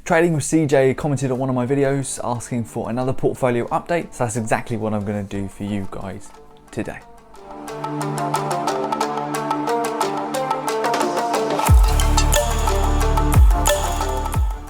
Trading with CJ commented on one of my videos asking for another portfolio update, so that's exactly what I'm going to do for you guys today.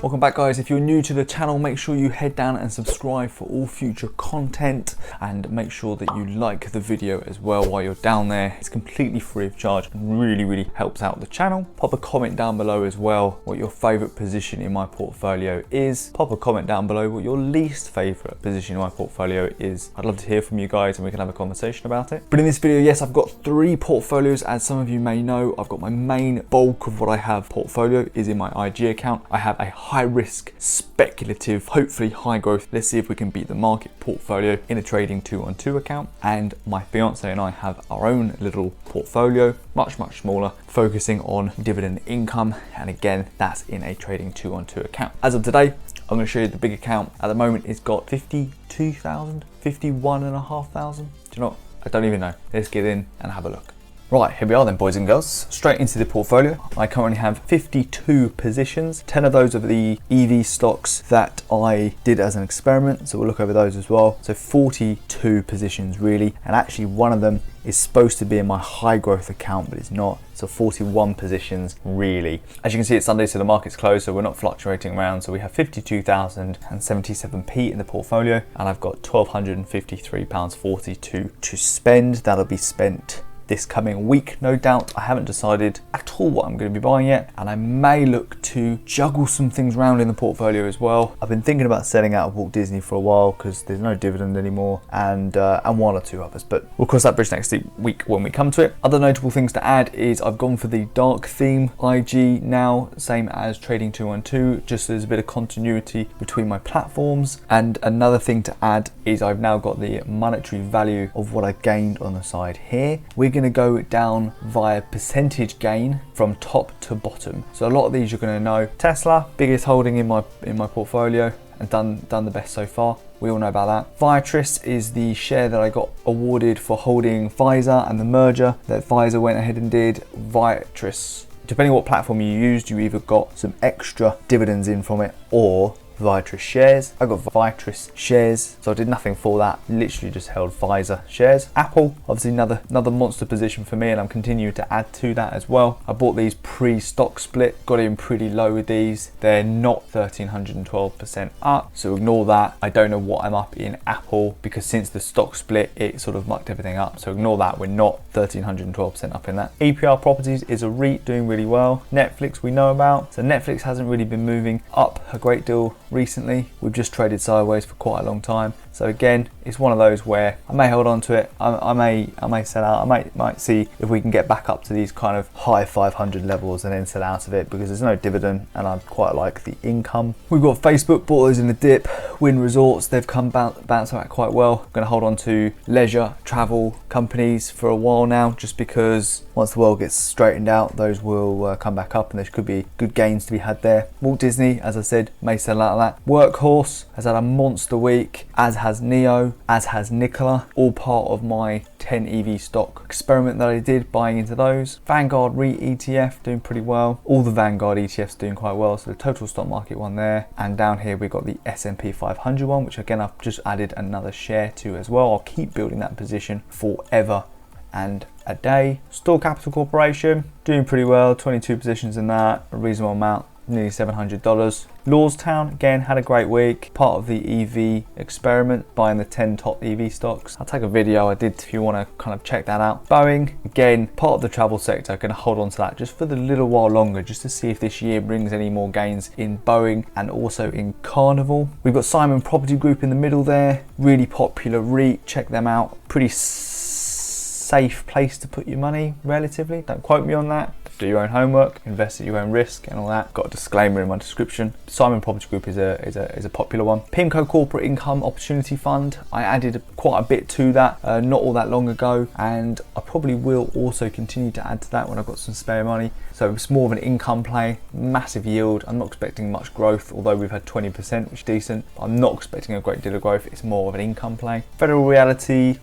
Welcome back, guys. If you're new to the channel, make sure you head down and subscribe for all future content, and make sure that you like the video as well while you're down there. It's completely free of charge and really helps out the channel. Pop a comment down below as well what your favorite position in my portfolio is. Pop a comment down below what your least favorite position in my portfolio is. I'd love to hear from you guys and we can have a conversation about it. But in this video, yes, I've got 3 portfolios. As some of you may know, I've got my main bulk of what I have portfolio is in my IG account. I have a high risk, speculative, hopefully high growth, let's see if we can beat the market portfolio in a Trading212 account. And my fiance and I have our own little portfolio, much smaller, focusing on dividend income. And again, that's in a Trading212 account. As of today, I'm going to show you the big account. At the moment, it's got 52,000, 51,500. Do you know what? I don't even know. Let's get in and have a look. Right, here we are then, boys and girls. Straight into the portfolio. I currently have 52 positions. 10 of those are the EV stocks that I did as an experiment, so we'll look over those as well. So 42 positions really, and actually one of them is supposed to be in my high growth account, but it's not. So 41 positions really. As you can see, it's Sunday, so the market's closed, so we're not fluctuating around. So we have 52,077p in the portfolio, and I've got £1,253.42 to spend. That'll be spent this coming week, no doubt. I haven't decided at all what I'm going to be buying yet, and I may look to juggle some things around in the portfolio as well. I've been thinking about selling out of Walt Disney for a while because there's no dividend anymore, and one or two others, but we'll cross that bridge next week when we come to it. Other notable things to add is I've gone for the dark theme IG now, same as Trading212, just so there's a bit of continuity between my platforms. And another thing to add is I've now got the monetary value of what I gained on the side here. We're going to go down via percentage gain from top to bottom. So a lot of these you're going to know. Tesla, biggest holding in my portfolio, and done the best so far. We all know about that. Viatris is the share that I got awarded for holding Pfizer and the merger that Pfizer went ahead and did. Viatris, depending on what platform you used, you either got some extra dividends in from it or Viatris shares. I got Viatris shares, so I did nothing for that. Literally just held Pfizer shares. Apple, obviously another monster position for me, and I'm continuing to add to that as well. I bought these pre-stock split, got in pretty low with these. They're not 1,312% up, so ignore that. I don't know what I'm up in Apple because since the stock split, it sort of mucked everything up. So ignore that. We're not 1,312% up in that. EPR Properties is a REIT doing really well. Netflix we know about. So Netflix hasn't really been moving up a great deal recently. We've just traded sideways for quite a long time. So again, it's one of those where I may hold on to it. I may sell out. I might see if we can get back up to these kind of high 500 levels and then sell out of it because there's no dividend and I quite like the income. We've got Facebook, bought those in the dip. Wynn Resorts, they've come bounce back quite well. I'm going to hold on to leisure travel companies for a while now, just because once the world gets straightened out, those will come back up and there could be good gains to be had there. Walt Disney, as I said, may sell out of that. Workhorse has had a monster week, as has Neo, as has Nikola, all part of my 10 EV stock experiment that I did, buying into those. Vanguard REIT ETF doing pretty well. All the Vanguard ETFs doing quite well, so the total stock market one there. And down here we've got the S&P 500 one, which again I've just added another share to as well. I'll keep building that position forever and a day. Store Capital Corporation doing pretty well, 22 positions in that, a reasonable amount, nearly $700. Lordstown, again, had a great week. Part of the EV experiment, buying the 10 top EV stocks. I'll take a video I did if you want to kind of check that out. Boeing, again, part of the travel sector. Going to hold on to that just for the little while longer, just to see if this year brings any more gains in Boeing and also in Carnival. We've got Simon Property Group in the middle there. Really popular REIT. Check them out. Pretty safe place to put your money, relatively. Don't quote me on that. Do your own homework, invest at your own risk and all that. Got a disclaimer in my description. Simon Property Group is a popular one. PIMCO Corporate Income Opportunity Fund. I added quite a bit to that not all that long ago, and I probably will also continue to add to that when I've got some spare money. So it's more of an income play, massive yield. I'm not expecting much growth, although we've had 20%, which is decent. I'm not expecting a great deal of growth. It's more of an income play. Federal Realty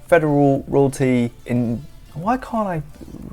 in Why can't I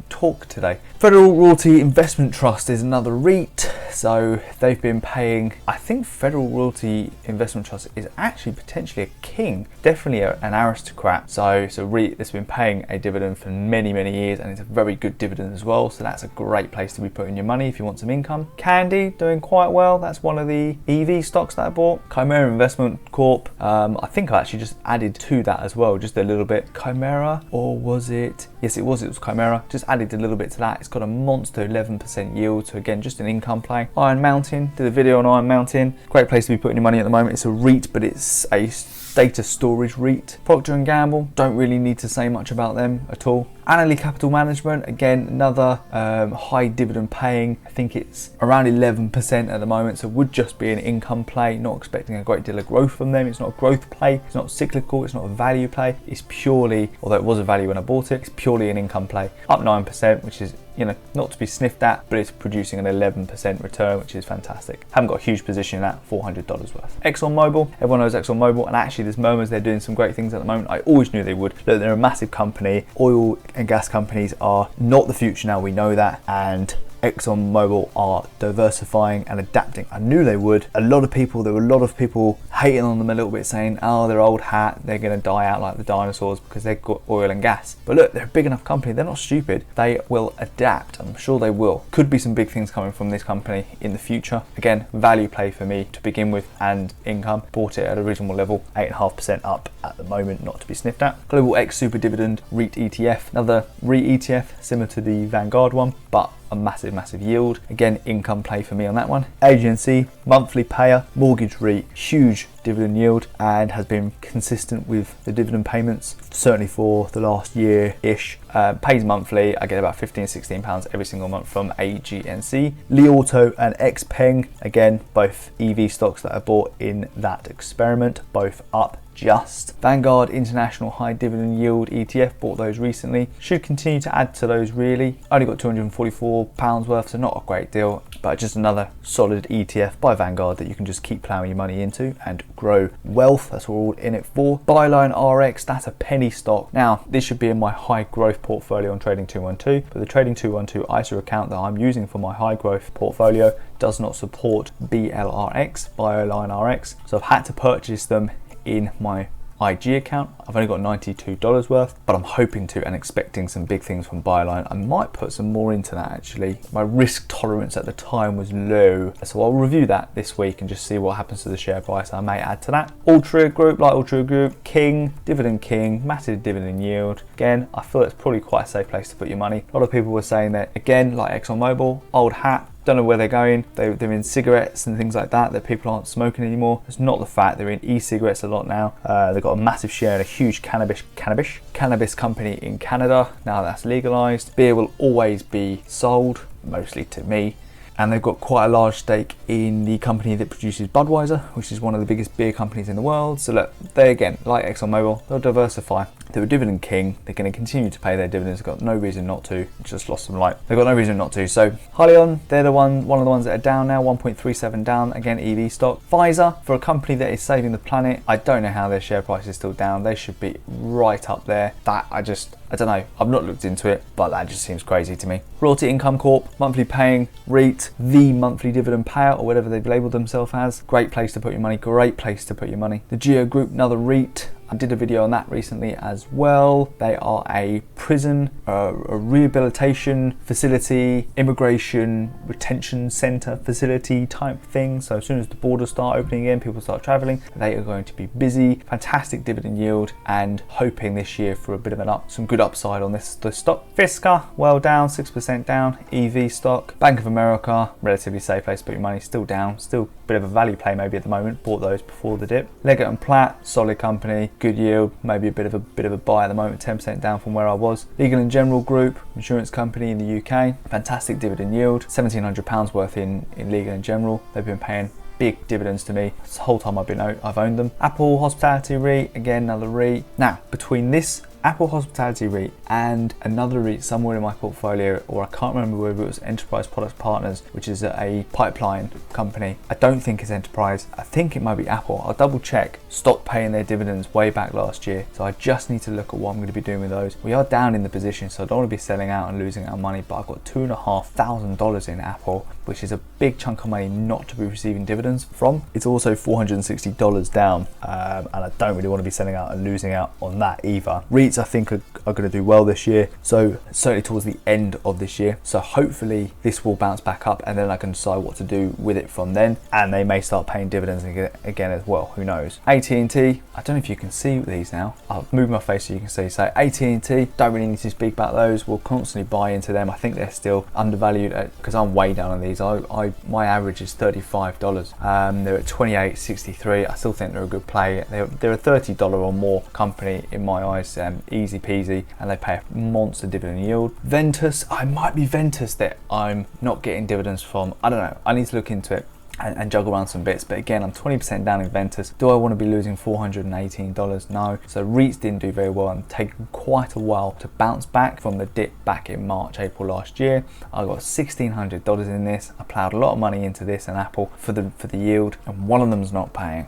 talk today? Federal Royalty Investment Trust is another REIT. So they've been paying, I think Federal Royalty Investment Trust is actually potentially a king, definitely an aristocrat. So it's a REIT that's been paying a dividend for many, many years, and it's a very good dividend as well. So that's a great place to be putting your money if you want some income. Candy doing quite well. That's one of the EV stocks that I bought. Chimera Investment Corp. I think I actually just added to that as well, just a little bit. Chimera, or was it? Yes, it was Chimera. Just added a little bit to that. It's got a monster 11% yield. So again, just an income play. Iron Mountain, did a video on Iron Mountain. Great place to be putting your money at the moment. It's a REIT, but it's a data storage REIT. Procter & Gamble, don't really need to say much about them at all. Annaly Capital Management, again, another high dividend paying. I think it's around 11% at the moment, so it would just be an income play, not expecting a great deal of growth from them. It's not a growth play, it's not cyclical, it's not a value play. It's purely, although it was a value when I bought it, it's purely an income play. Up 9%, which is, you know, not to be sniffed at, but it's producing an 11% return, which is fantastic. Haven't got a huge position in that, $400 worth. ExxonMobil, everyone knows ExxonMobil, and actually there's moments they're doing some great things at the moment. I always knew they would. Look, they're a massive company. Oil and gas companies are not the future now, we know that, and ExxonMobil are diversifying and adapting. I knew they would. There were a lot of people hating on them a little bit, saying, oh, they're old hat, they're going to die out like the dinosaurs because they've got oil and gas. But look, they're a big enough company, they're not stupid. They will adapt, I'm sure they will. Could be some big things coming from this company in the future. Again, value play for me to begin with, and income. Bought it at a reasonable level, 8.5% up at the moment, not to be sniffed at. Global X Super Dividend REIT ETF, another REIT ETF similar to the Vanguard one, but a massive yield. Again, income play for me on that one. AGNC, monthly payer, mortgage REIT, huge dividend yield, and has been consistent with the dividend payments, certainly for the last year-ish. Pays monthly. I get about £15-16 every single month from AGNC. Li Auto and XPeng, again, both EV stocks that I bought in that experiment, both up just. Vanguard International High Dividend Yield ETF, bought those recently. Should continue to add to those really. Only got £244 worth, so not a great deal, but just another solid ETF by Vanguard that you can just keep plowing your money into and grow wealth. That's what we're all in it for. Byline RX, that's a penny stock. Now, this should be in my high growth portfolio on Trading212, but the Trading212 ISA account that I'm using for my high growth portfolio does not support BLRX, Byline RX, so I've had to purchase them in my IG account. I've only got $92 worth, but I'm hoping to and expecting some big things from Byline. I might put some more into that actually. My risk tolerance at the time was low, so I'll review that this week and just see what happens to the share price. I may add to that. Altria Group, like Altria Group, King, Dividend King, massive dividend yield. Again, I feel it's probably quite a safe place to put your money. A lot of people were saying that, again, like ExxonMobil, old hat, don't know where they're going. They're in cigarettes and things like that people aren't smoking anymore. It's not the fact. They're in e-cigarettes a lot now. They've got a massive share in a huge cannabis company in Canada. Now that's legalized. Beer will always be sold, mostly to me. And they've got quite a large stake in the company that produces Budweiser, which is one of the biggest beer companies in the world. So look, they again, like ExxonMobil, they'll diversify. They're a dividend king. They're going to continue to pay their dividends. They've got no reason not to. Just lost some light. They've got no reason not to. So Hyliion, they're one of the ones that are down now, 1.37 down. Again, EV stock. Pfizer, for a company that is saving the planet, I don't know how their share price is still down. They should be right up there. I don't know. I've not looked into it, but that just seems crazy to me. Royalty Income Corp, monthly paying REIT, the monthly dividend payout, or whatever they've labeled themselves as. Great place to put your money. Great place to put your money. The Geo Group, another REIT. I did a video on that recently as well. They are a prison, a rehabilitation facility, immigration retention center facility type thing. So as soon as the borders start opening again, people start traveling, they are going to be busy. Fantastic dividend yield, and hoping this year for a bit of some good upside on this stock. Fisker, well down, 6% down. EV stock. Bank of America, relatively safe place to put your money, still down, still a bit of a value play maybe at the moment. Bought those before the dip. Leggett & Platt, solid company. Good yield, maybe a bit of a buy at the moment, 10% down from where I was. Legal & General Group, insurance company in the UK, fantastic dividend yield, £1,700 worth in Legal & General. They've been paying big dividends to me this whole time I've owned them. Apple Hospitality REIT, again another REIT. Now, between this Apple Hospitality REIT and another REIT somewhere in my portfolio, or I can't remember whether it was Enterprise Products Partners, which is a pipeline company. I don't think it's Enterprise. I think it might be Apple. I'll double check. Stopped paying their dividends way back last year. So I just need to look at what I'm going to be doing with those. We are down in the position, so I don't want to be selling out and losing our money, but I've got $2,500 in Apple, which is a big chunk of money not to be receiving dividends from. It's also $460 down, and I don't really want to be selling out and losing out on that either. REITs I think are going to do well this year, so certainly towards the end of this year. So hopefully this will bounce back up, and then I can decide what to do with it from then, and they may start paying dividends again as well, who knows. AT&T, I don't know if you can see these now. I'll move my face so you can see. So AT&T, don't really need to speak about those. We'll constantly buy into them. I think they're still undervalued because I'm way down on these. My average is $35. They're at $28.63. I still think they're a good play. They're a $30 or more company in my eyes, easy peasy, and they pay a monster dividend yield. Ventus, I might be Ventus that I'm not getting dividends from. I don't know. I need to look into it and juggle around some bits, but again, I'm 20% down in Ventus. Do I want to be losing $418? No. So REITs didn't do very well and taken quite a while to bounce back from the dip back in March, April last year. I got $1,600 in this. I plowed a lot of money into this and Apple for the yield, and one of them's not paying.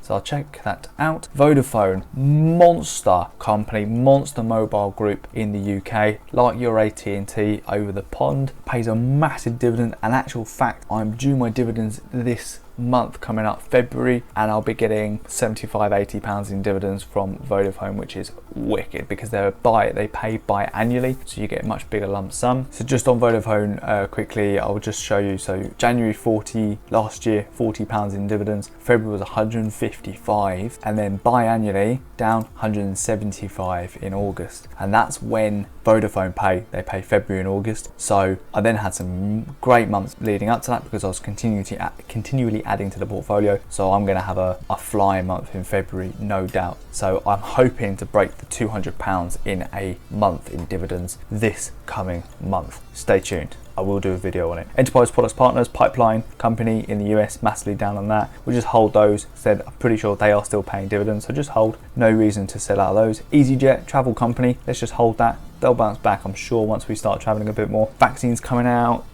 So I'll check that out. Vodafone, monster company, monster mobile group in the UK, like your AT&T over the pond, pays a massive dividend. And actual fact, I'm due my dividends this month coming up February, and I'll be getting £75-80 in dividends from Vodafone, which is wicked because they pay bi-annually, so you get a much bigger lump sum. So just on Vodafone quickly, I'll just show you. So January 40 last year, £40 in dividends. February was 155, and then bi-annually down 175 in August, and that's when Vodafone they pay February and August. So I then had some great months leading up to that because I was continually adding to the portfolio. So I'm going to have a flying month in February, no doubt. So I'm hoping to break the £200 in a month in dividends this coming month. Stay tuned. I will do a video on it. Enterprise Products Partners, pipeline company in the US, massively down on that. We'll just hold those. Said I'm pretty sure they are still paying dividends, so just hold. No reason to sell out of those. EasyJet, travel company, let's just hold that. They'll bounce back, I'm sure, once we start traveling a bit more. Vaccines coming out.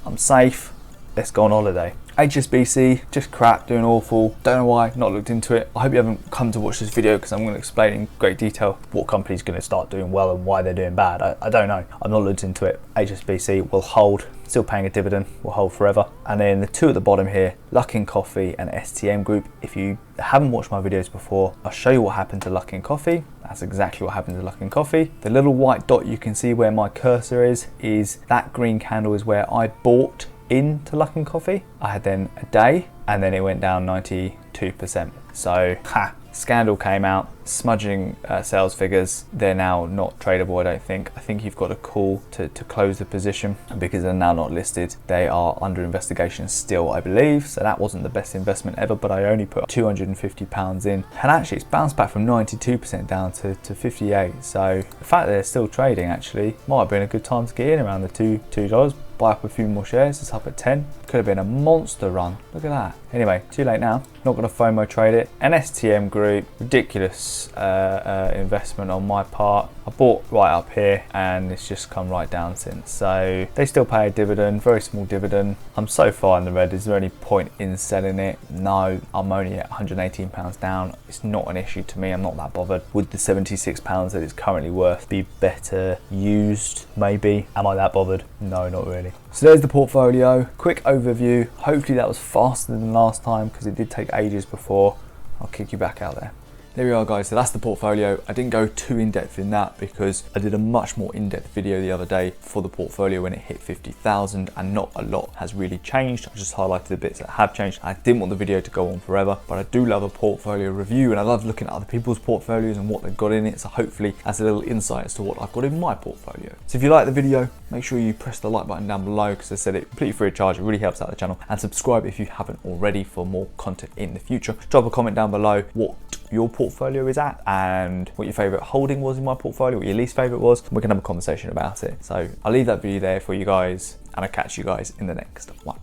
I'm safe. Let's go on holiday. HSBC, just crap, doing awful. Don't know why, not looked into it. I hope you haven't come to watch this video because I'm going to explain in great detail what company's going to start doing well and why they're doing bad. I don't know. I'm not looked into it. HSBC will hold, still paying a dividend, will hold forever. And then the two at the bottom here, Luckin Coffee and STM Group. If you haven't watched my videos before, I'll show you what happened to Luckin Coffee. That's exactly what happened to Luckin Coffee. The little white dot you can see where my cursor is that green candle is where I bought into Luckin Coffee. I had then a day, and then it went down 92%. So, scandal came out, smudging sales figures. They're now not tradable, I don't think. I think you've got a call to close the position because they're now not listed. They are under investigation still, I believe. So that wasn't the best investment ever, but I only put £250 in. And actually it's bounced back from 92% down to 58. So the fact that they're still trading actually might have been a good time to get in around the $2. Buy up a few more shares. It's up at 10. Could have been a monster run. Look at that. Anyway, too late now. Not going to FOMO trade it. An STM Group, ridiculous investment on my part. I bought right up here and it's just come right down since. So they still pay a dividend, very small dividend. I'm so far in the red. Is there any point in selling it? No, I'm only at £118 down. It's not an issue to me. I'm not that bothered. Would the £76 that it's currently worth be better used? Maybe. Am I that bothered? No, not really. So there's the portfolio. Quick overview. Hopefully that was faster than last time because it did take ages before. I'll kick you back out there. There we are, guys. So that's the portfolio. I didn't go too in-depth in that because I did a much more in-depth video the other day for the portfolio when it hit 50,000 and not a lot has really changed. I just highlighted the bits that have changed. I didn't want the video to go on forever, but I do love a portfolio review and I love looking at other people's portfolios and what they've got in it. So hopefully that's a little insight as to what I've got in my portfolio. So if you like the video, make sure you press the like button down below because I said it completely free of charge. It really helps out the channel, and subscribe if you haven't already for more content in the future. Drop a comment down below what your portfolio is at and what your favorite holding was in my portfolio, what your least favorite was, and we can have a conversation about it. So I'll leave that video there for you guys and I'll catch you guys in the next one.